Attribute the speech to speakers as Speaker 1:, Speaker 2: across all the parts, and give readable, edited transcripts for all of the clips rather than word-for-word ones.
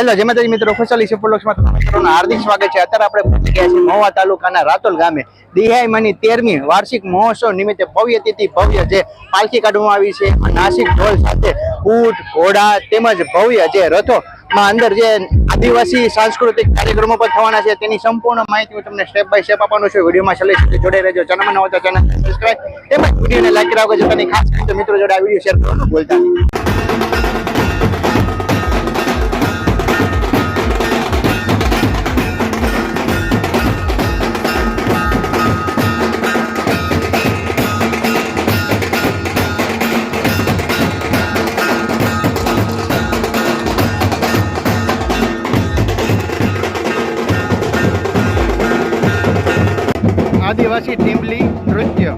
Speaker 1: Hello જય માતાજી મિત્રો, ખુશાલી સુપરલોક્સમાં તમારા મિત્રોનું હાર્દિક સ્વાગત છે। અત્યારે આપણે પહોંચી ગયા છીએ મહુવા તાલુકાના રાતોલ ગામે દિહાઈમાની 13મી વાર્ષિક મહોત્સવ નિમિત્તે ભવ્ય તિથિ ભવ્ય જે પાલખી કાઢવામાં આવી છે। નાસિક ઢોલ સાથે ઊંટ ઘોડા તેમજ ભવ્ય જે રથોમાં અંદર જે આદિવાસી સાંસ્કૃતિક કાર્યક્રમો પણ થવાના છે તેની સંપૂર્ણ માહિતી હું તમને સ્ટેપ બાય સ્ટેપ આપવાનો છું। વિડીયોમાં છેલ્લે સુધી જોડાઈ રહેજો। ચેનલમાં નવા તો ચેનલને સબસ્ક્રાઇબ તેમજ વિડીયોને લાઈક કરાવજો। જેથી ખાસ કરીને મિત્રો જોડે આ વિડીયો શેર કરવાનું ભૂલતા નહીં। આદિવાસી ટીમ્બલી નૃત્ય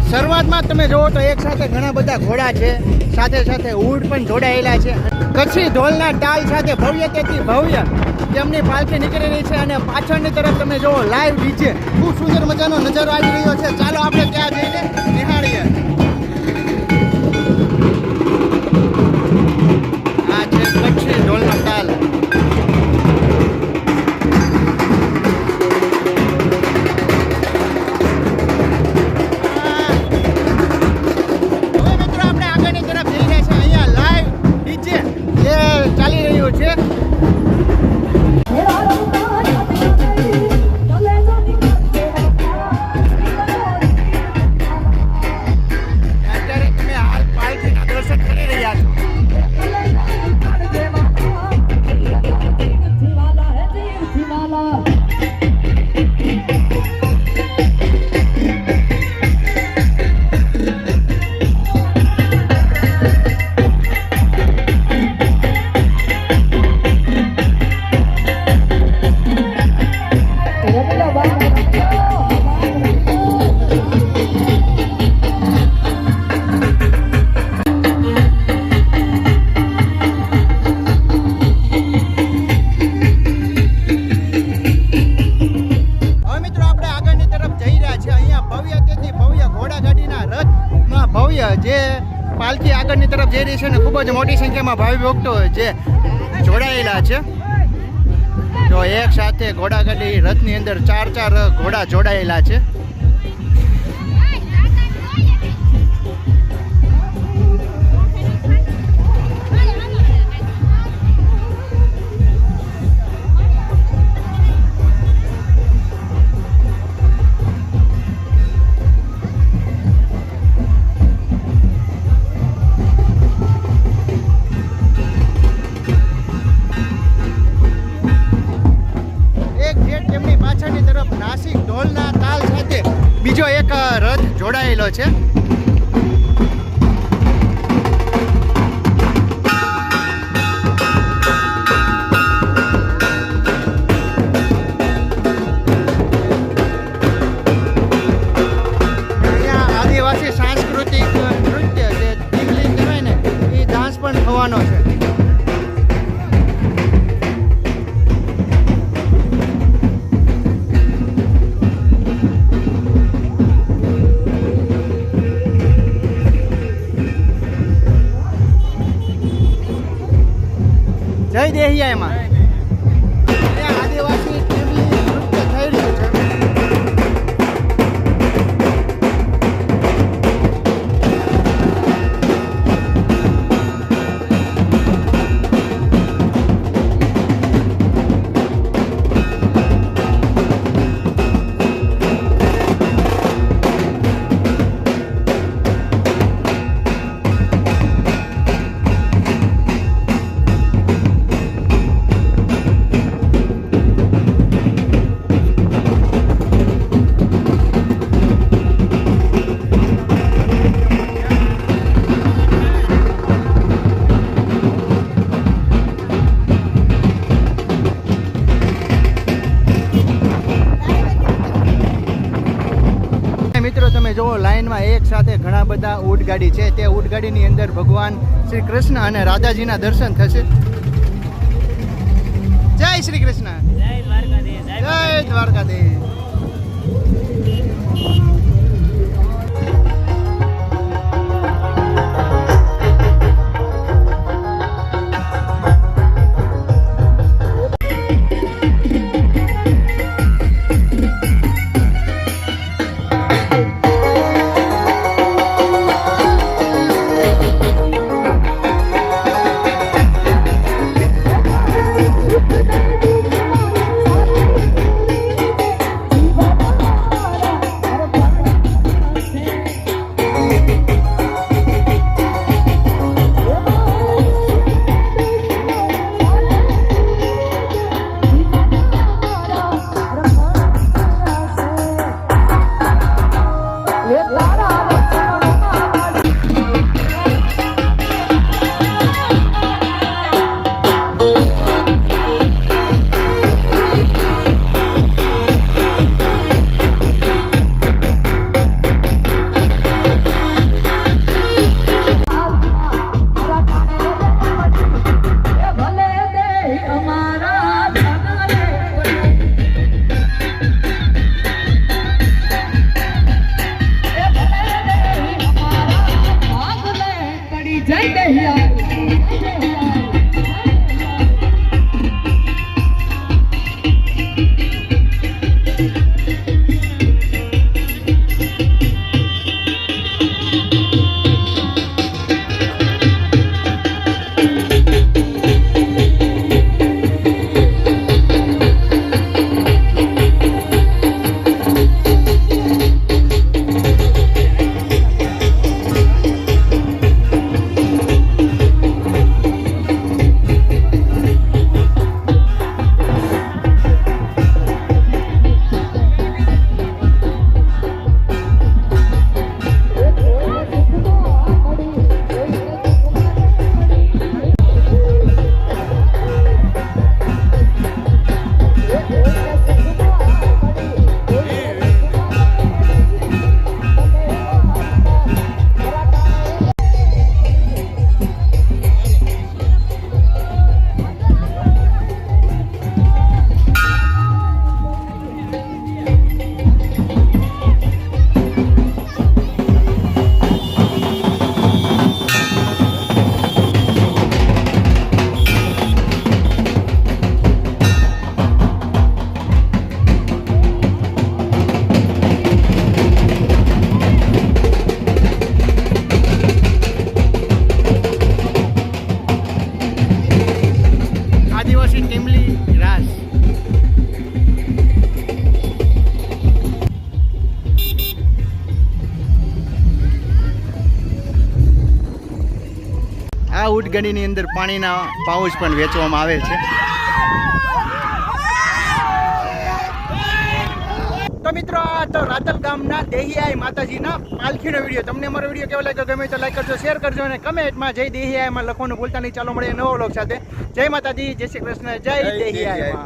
Speaker 1: શરૂઆતમાં તમે જોવો તો એક સાથે ઘણા બધા ઘોડા છે, સાથે સાથે ઊંટ પણ જોડાયેલા છે। કચ્છી ઢોલના તાલ સાથે ભવ્ય તેથી ભવ્ય તેમની પાલખી નીકળી રહી છે અને પાછળની તરફ તમે જોવો લાઈવ ડીજે ખૂબ સુંદર મજાનો નજારો આવી રહ્યો છે। ચાલો આપણે ત્યાં જઈને નિહાળીએ। આ છે કચ્છી ઢોલનો તાલ। જે પાલખી આગળની તરફ જઈ રહી છે ને ખૂબ જ મોટી સંખ્યામાં ભાવિ ભક્તો જે જોડાયેલા છે। જો એક સાથે ઘોડાગાડી રથની અંદર ચાર ઘોડા જોડાયેલા છે। નાસિક ઢોલના તાલ સાથે બીજો એક રથ જોડાયેલો છે। દેહિયામાં ત્યાં આદિવાસી ટીમની નૃત્ય થઈ રહ્યું છે. મિત્રો તમે જુઓ લાઈનમાં એક સાથે ઘણા બધા ઊંટગાડી છે. તે ઊંટગાડીની અંદર ભગવાન શ્રી કૃષ્ણ અને રાધાજીના દર્શન થશે. જય શ્રી કૃષ્ણ, જય દ્વારકાધીશ. આ ઊંટગાડીની અંદર પાણીના પાઉચ પણ વેચવામાં આવે છે. તો મિત્રો આ તો રાતલ ગામના દેહિયાઈ માતાજીના પાલખીનો વિડીયો. તમને અમારો વિડીયો કેવો લાગ્યો ગમે તો લાઈક કરજો, શેર કરજો અને કમેન્ટમાં જય દેહિયાઈમાં લખવાનું ભૂલતા નહીં. ચાલો મળીએ નવો વ્લોગ સાથે. જય માતાજી, જય શ્રી કૃષ્ણ, જય દેહિયાઈ.